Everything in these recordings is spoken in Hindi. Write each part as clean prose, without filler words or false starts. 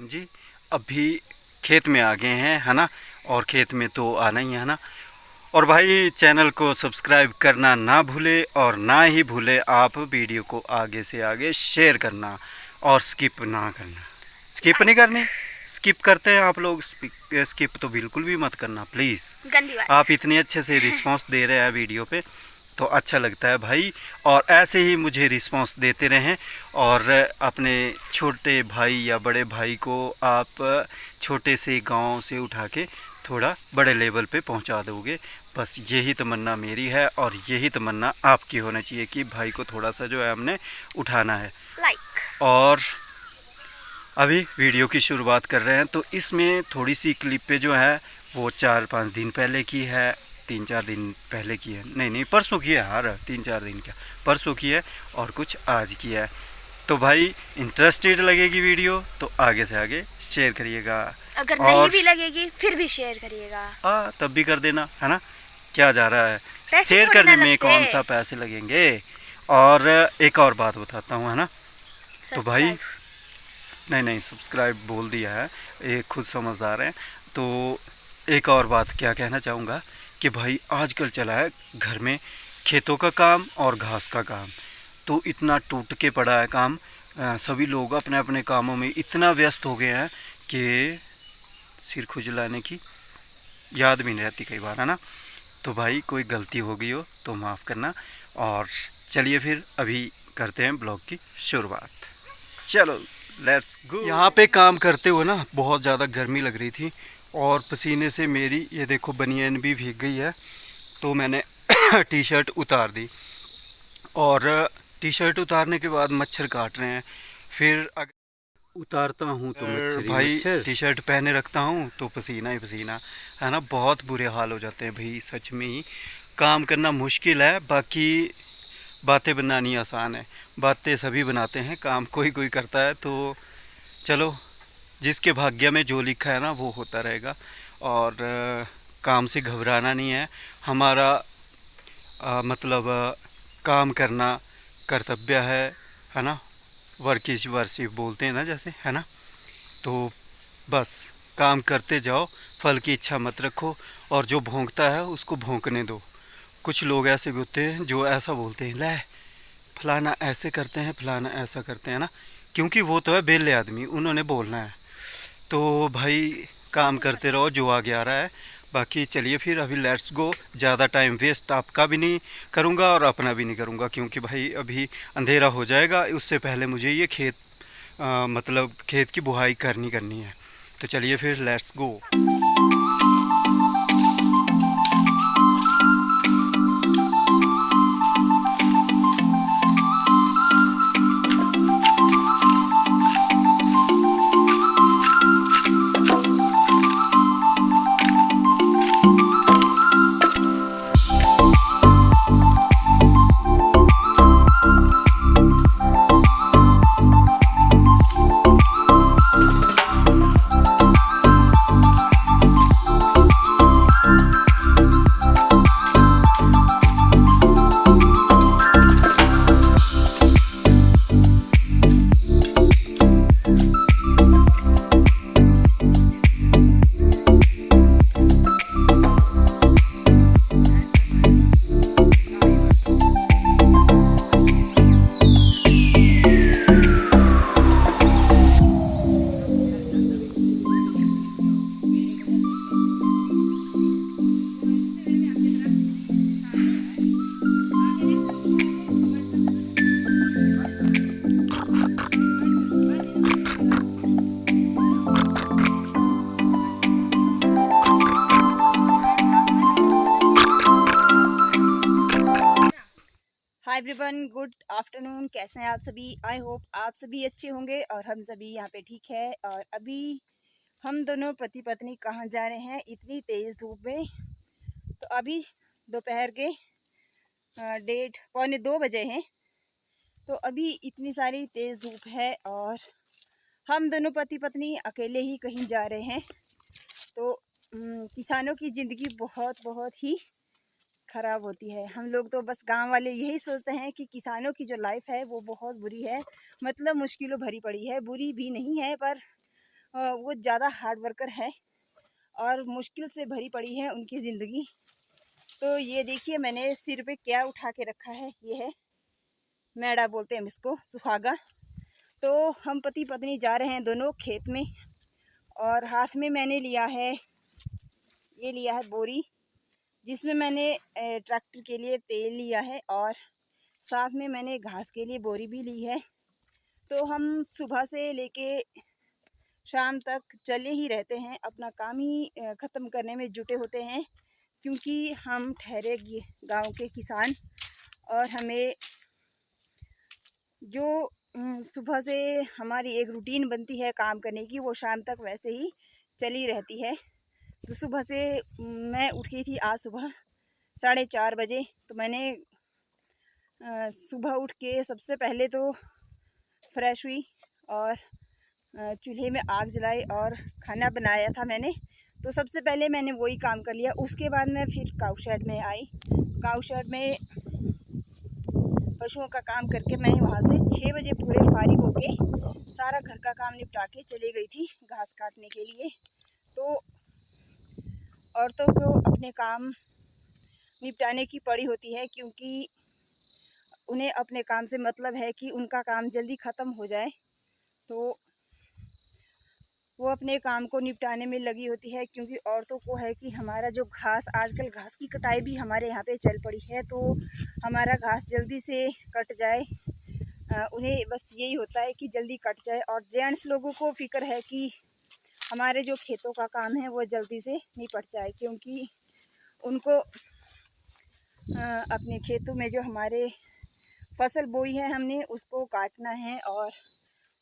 हम जी अभी खेत में आ गए हैं, है ना। और खेत में तो आना ही है ना। और भाई चैनल को सब्सक्राइब करना ना भूले और ना ही भूले आप वीडियो को आगे से आगे शेयर करना और स्किप ना करना। स्किप नहीं करनी, स्किप करते हैं आप लोग, स्किप तो बिल्कुल भी मत करना प्लीज़। गंदी बात। आप इतने अच्छे से रिस्पांस दे रहे हैं वीडियो पे तो अच्छा लगता है भाई। और ऐसे ही मुझे रिस्पांस देते रहें और अपने छोटे भाई या बड़े भाई को आप छोटे से गांव से उठा के थोड़ा बड़े लेवल पे पहुंचा दोगे। बस यही तमन्ना मेरी है और यही तमन्ना आपकी होना चाहिए कि भाई को थोड़ा सा जो है हमने उठाना है। लाइक। और अभी वीडियो की शुरुआत कर रहे हैं तो इसमें थोड़ी सी क्लिप पे जो है वो 4-5 दिन पहले की है, 3-4 दिन पहले की है, नहीं परसों की है यार, 3-4 दिन क्या, परसों की है और कुछ आज की है। तो भाई इंटरेस्टेड लगेगी वीडियो तो आगे से आगे शेयर करिएगा, अगर नहीं भी लगेगी फिर भी शेयर करिएगा। तब भी कर देना, है ना। क्या जा रहा है, पैसे शेयर थोड़ी ना करने में लगते। कौन सा पैसे लगेंगे। और एक और बात बताता हूँ, है ना। तो भाई नहीं सब्सक्राइब बोल दिया है, ये खुद समझदार हैं। तो एक और बात क्या कहना चाहूँगा कि भाई आजकल चला है घर में खेतों का काम और घास का काम, तो इतना टूट के पड़ा है काम। सभी लोग अपने अपने कामों में इतना व्यस्त हो गए हैं कि सिर खुजलाने की याद भी नहीं रहती कई बार, है ना। तो भाई कोई गलती हो गई हो तो माफ़ करना। और चलिए फिर अभी करते हैं ब्लॉग की शुरुआत। चलो लेट्स गो। यहाँ पे काम करते हुए ना बहुत ज़्यादा गर्मी लग रही थी और पसीने से मेरी ये देखो बनियान भी भीग गई है। तो मैंने टी शर्ट उतार दी और टी शर्ट उतारने के बाद मच्छर काट रहे हैं। फिर अगर उतारता हूँ तो भाई टी शर्ट पहने रखता हूँ तो पसीना ही पसीना, है ना। बहुत बुरे हाल हो जाते हैं भाई, सच में ही काम करना मुश्किल है। बाकी बातें बनानी आसान है, बातें सभी बनाते हैं, काम कोई कोई करता है। तो चलो जिसके भाग्य में जो लिखा है ना वो होता रहेगा। और काम से घबराना नहीं है हमारा, मतलब काम करना कर्तव्य है ना। वर्क इज वर्शिप बोलते हैं ना जैसे, है ना। तो बस काम करते जाओ, फल की इच्छा मत रखो और जो भोंकता है उसको भोंकने दो। कुछ लोग ऐसे भी होते हैं जो ऐसा बोलते हैं, ले फलाना ऐसे करते हैं, फलाना ऐसा करते हैं ना, क्योंकि वो तो है बेले आदमी, उन्होंने बोलना है। तो भाई काम करते रहो जो आगे आ रहा है। बाकी चलिए फिर अभी लेट्स गो। ज़्यादा टाइम वेस्ट आपका भी नहीं करूँगा और अपना भी नहीं करूँगा, क्योंकि भाई अभी अंधेरा हो जाएगा। उससे पहले मुझे ये खेत मतलब खेत की बुआई करनी है। तो चलिए फिर let's go. Hi everyone, good afternoon. कैसे हैं आप सभी? आई होप आप सभी अच्छे होंगे और हम सभी यहाँ पे ठीक है। और अभी हम दोनों पति पत्नी कहाँ जा रहे हैं इतनी तेज़ धूप में? तो अभी दोपहर के 1:30-1:45 हैं। तो अभी इतनी सारी तेज़ धूप है और हम दोनों पति पत्नी अकेले ही कहीं जा रहे हैं। तो किसानों की ज़िंदगी बहुत बहुत ही ख़राब होती है। हम लोग तो बस गांव वाले यही सोचते हैं कि किसानों की जो लाइफ है वो बहुत बुरी है, मतलब मुश्किलों भरी पड़ी है। बुरी भी नहीं है पर वो ज़्यादा हार्ड वर्कर है और मुश्किल से भरी पड़ी है उनकी ज़िंदगी। तो ये देखिए मैंने सिर पे क्या उठा के रखा है, ये है मैड़ा बोलते हैं हम इसको, सुहागा। तो हम पति पत्नी जा रहे हैं दोनों खेत में और हाथ में मैंने लिया है, ये लिया है बोरी जिसमें मैंने ट्रैक्टर के लिए तेल लिया है और साथ में मैंने घास के लिए बोरी भी ली है। तो हम सुबह से लेके शाम तक चले ही रहते हैं, अपना काम ही ख़त्म करने में जुटे होते हैं क्योंकि हम ठहरे गांव के किसान और हमें जो सुबह से हमारी एक रूटीन बनती है काम करने की, वो शाम तक वैसे ही चली रहती है। तो सुबह से मैं उठी थी आज सुबह 4:30 बजे। तो मैंने सुबह उठ के सबसे पहले तो फ्रेश हुई और चूल्हे में आग जलाई और खाना बनाया था मैंने। तो सबसे पहले मैंने वही काम कर लिया। उसके बाद मैं फिर काऊ शेड में आई। काऊ शेड में पशुओं का काम करके मैं वहाँ से 6 बजे पूरे फारिग होके सारा घर का काम निपटा के चली गई थी घास काटने के लिए। तो औरतों को अपने काम निपटाने की पड़ी होती है क्योंकि उन्हें अपने काम से मतलब है कि उनका काम जल्दी ख़त्म हो जाए। तो वो अपने काम को निपटाने में लगी होती है क्योंकि औरतों को है कि हमारा जो घास, आजकल घास की कटाई भी हमारे यहाँ पे चल पड़ी है, तो हमारा घास जल्दी से कट जाए। उन्हें बस यही होता है कि जल्दी कट जाए। और जेंट्स लोगों को फ़िक्र है कि हमारे जो खेतों का काम है वो जल्दी से निपट जाए क्योंकि उनको अपने खेतों में जो हमारे फसल बोई है हमने उसको काटना है और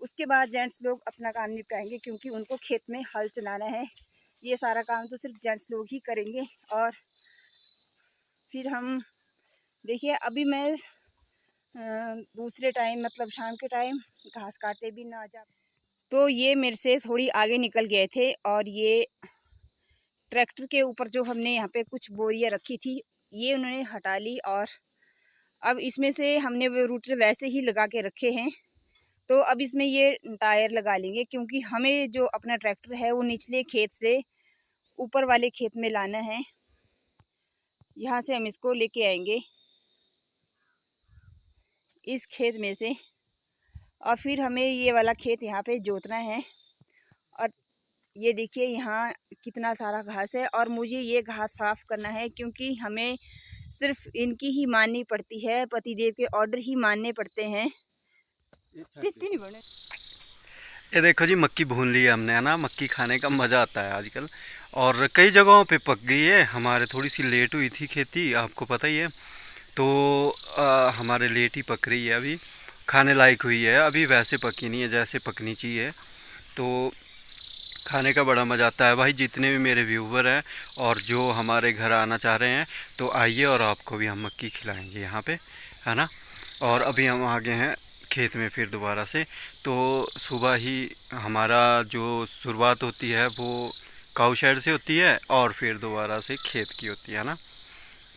उसके बाद जेंट्स लोग अपना काम निपटाएंगे क्योंकि उनको खेत में हल चलाना है। ये सारा काम तो सिर्फ जेंट्स लोग ही करेंगे। और फिर हम देखिए अभी मैं दूसरे टाइम मतलब शाम के टाइम घास काटे भी ना जा, तो ये मेरे से थोड़ी आगे निकल गए थे और ये ट्रैक्टर के ऊपर जो हमने यहाँ पे कुछ बोरियाँ रखी थी ये उन्होंने हटा ली और अब इसमें से हमने वो रूटर वैसे ही लगा के रखे हैं। तो अब इसमें ये टायर लगा लेंगे क्योंकि हमें जो अपना ट्रैक्टर है वो निचले खेत से ऊपर वाले खेत में लाना है। यहाँ से हम इसको लेके आएंगे इस खेत में से और फिर हमें ये वाला खेत यहाँ पे जोतना है। और ये देखिए यहाँ कितना सारा घास है और मुझे ये घास साफ़ करना है क्योंकि हमें सिर्फ इनकी ही माननी पड़ती है, पतिदेव के ऑर्डर ही मानने पड़ते हैं। ये देखो जी मक्की भून ली है हमने, है ना। मक्की खाने का मज़ा आता है आजकल और कई जगहों पे पक गई है। हमारे थोड़ी सी लेट हुई थी खेती, आपको पता ही है। तो हमारे लेट ही पक रही है, अभी खाने लायक हुई है, अभी वैसे पकी नहीं है जैसे पकनी चाहिए। तो खाने का बड़ा मज़ा आता है भाई। जितने भी मेरे व्यूवर हैं और जो हमारे घर आना चाह रहे हैं तो आइए और आपको भी हम मक्की खिलाएंगे यहाँ पे, है ना। और अभी हम आ गए हैं खेत में फिर दोबारा से। तो सुबह ही हमारा जो शुरुआत होती है वो काऊ शेड से होती है और फिर दोबारा से खेत की होती है ना।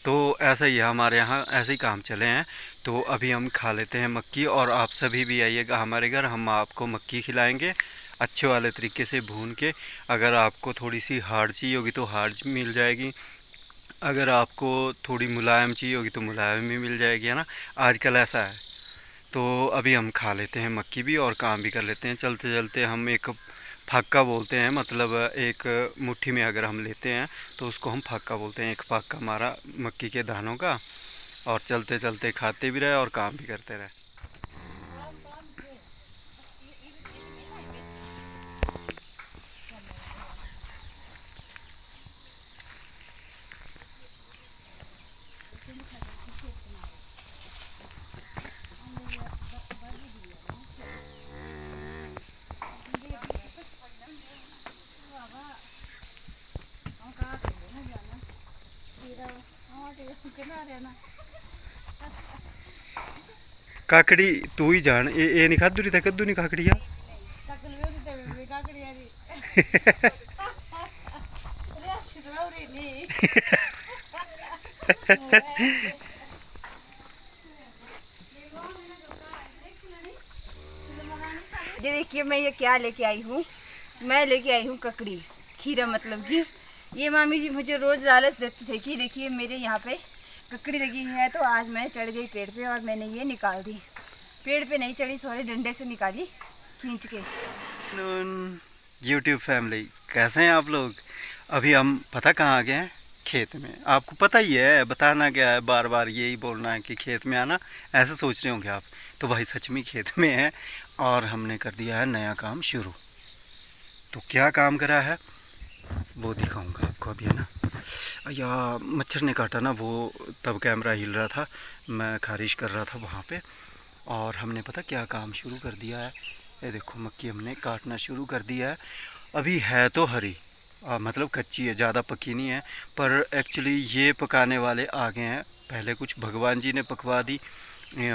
तो ऐसा ही है हमारे यहाँ, ऐसे ही काम चले हैं। तो अभी हम खा लेते हैं मक्की और आप सभी भी आइएगा हमारे घर, हम आपको मक्की खिलाएंगे अच्छे वाले तरीके से भून के। अगर आपको थोड़ी सी हार्ड चाहिए होगी तो हार्ड मिल जाएगी, अगर आपको थोड़ी मुलायम चाहिए होगी तो मुलायम भी मिल जाएगी, है ना। आजकल ऐसा है। तो अभी हम खा लेते हैं मक्की भी और काम भी कर लेते हैं। चलते चलते हम एक फाक्का बोलते हैं, मतलब एक मुट्ठी में अगर हम लेते हैं तो उसको हम फाक्का बोलते हैं। एक फाक्का मारा मक्की के दानों का और चलते चलते खाते भी रहे और काम भी करते रहे। काकड़ी तू ही जान, ये नहीं खादू रही था, कद्दू नहीं काकड़िया। ये देखिए मैं ये क्या लेके आई हूँ, मैं लेके आई हूँ ककड़ी, खीरा मतलब कि ये मामी जी मुझे रोज़ लालच देते थे कि देखिए मेरे यहाँ पे ककड़ी लगी है, तो आज मैं चढ़ गई पेड़ पे और मैंने ये निकाल दी। पेड़ पे नहीं चढ़ी, सॉरी, डंडे से निकाली खींच के। यूट्यूब फैमिली, कैसे हैं आप लोग? अभी हम पता कहाँ आ गए हैं? खेत में। आपको पता ही है, बताना क्या है, बार बार यही बोलना है कि खेत में आना, ऐसे सोच रहे होंगे आप। तो भाई सच में खेत में है और हमने कर दिया है नया काम शुरू। तो क्या काम करा है वो दिखाऊंगा आपको अभी, है ना। या मच्छर ने काटा ना, वो तब कैमरा हिल रहा था, मैं खारिश कर रहा था वहाँ पे। और हमने पता क्या काम शुरू कर दिया है, ये देखो मक्की हमने काटना शुरू कर दिया है। अभी है तो हरी, मतलब कच्ची है, ज़्यादा पकी नहीं है, पर एक्चुअली ये पकाने वाले आ गए हैं। पहले कुछ भगवान जी ने पकवा दी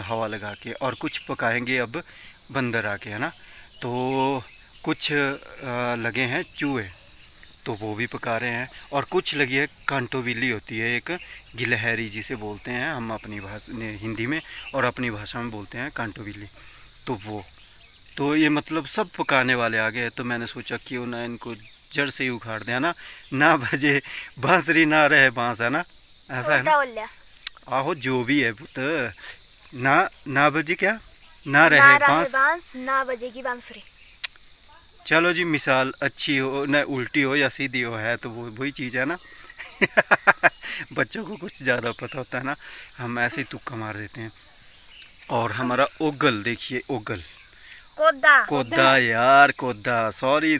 हवा लगा के, और कुछ पकाएंगे अब बंदर आके, है ना। तो कुछ लगे हैं चूहे, तो वो भी पका रहे हैं। और कुछ लगी है कांटो बिल्ली, होती है एक, गिलहरी जिसे बोलते हैं हम अपनी भाषा हिंदी में, और अपनी भाषा में बोलते हैं कांटो बिल्ली। तो वो, तो ये मतलब सब पकाने वाले आ गए। तो मैंने सोचा क्यों ना इनको जड़ से ही उखाड़ दें, है ना। ना बजे बांसुरी ना रहे बांस, है ना, ऐसा है ना। आहो जो भी है पुत्र, ना बजे क्या, ना रहे बांस, ना बजेगी बांसुरी। चलो जी, मिसाल अच्छी हो न उल्टी हो या सीधी हो, है तो वो वही चीज़ है ना। बच्चों को कुछ ज़्यादा पता होता है ना, हम ऐसे ही तुक्का मार देते हैं। और हमारा ओगल देखिए, ओगल, कोदा यार, कोदा, सॉरी।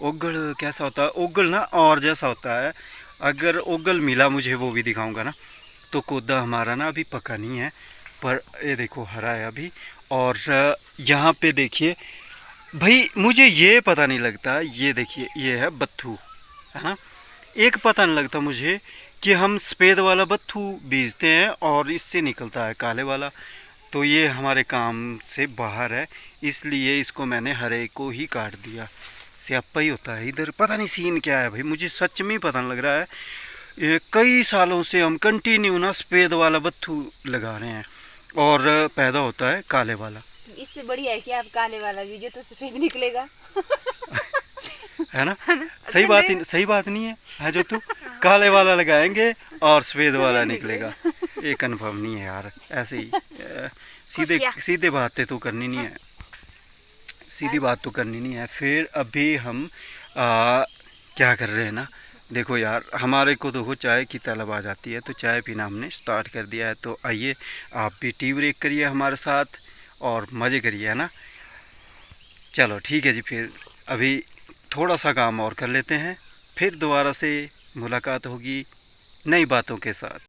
ओगल कैसा होता है? ओगल ना और जैसा होता है। अगर ओगल मिला मुझे वो भी दिखाऊंगा ना। तो कोदा हमारा ना अभी पका नहीं है, पर ये देखो हरा है अभी। और यहाँ पे देखिए भाई, मुझे ये पता नहीं लगता, ये देखिए ये है बत्थू, है ना। एक पता नहीं लगता मुझे कि हम सफ़ेद वाला बत्थू बीजते हैं और इससे निकलता है काले वाला। तो ये हमारे काम से बाहर है, इसलिए इसको मैंने हरे को ही काट दिया। स्यापा ही होता है इधर, पता नहीं सीन क्या है भाई, मुझे सच में पता नहीं लग रहा है। ये कई सालों से हम कंटिन्यू ना सफ़ेद वाला बत्थू लगा रहे हैं और पैदा होता है काले वाला। इससे बढ़िया है कि आप काले वाला बीजो तो सफ़ेद निकलेगा। है ना, सही बात नहीं है जो तू काले वाला लगाएंगे और सफ़ेद वाला निकलेगा। ये कन्फर्म नहीं है यार, ऐसे ही सीधे बातें तो करनी नहीं है, सीधी बात तो करनी नहीं है। फिर अभी हम क्या कर रहे हैं ना, देखो यार, हमारे को देखो चाय की तलब आ जाती है, तो चाय पीना हमने स्टार्ट कर दिया है। तो आइए आप भी टी ब्रेक करिए हमारे साथ और मज़े करिए, है ना। चलो ठीक है जी, फिर अभी थोड़ा सा काम और कर लेते हैं, फिर दोबारा से मुलाकात होगी नई बातों के साथ।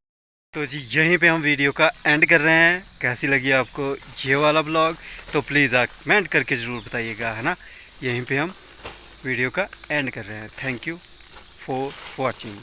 तो जी यहीं पे हम वीडियो का एंड कर रहे हैं। कैसी लगी आपको ये वाला ब्लॉग, तो प्लीज़ आप कमेंट करके ज़रूर बताइएगा, है ना। यहीं पे हम वीडियो का एंड कर रहे हैं। Thank you for watching.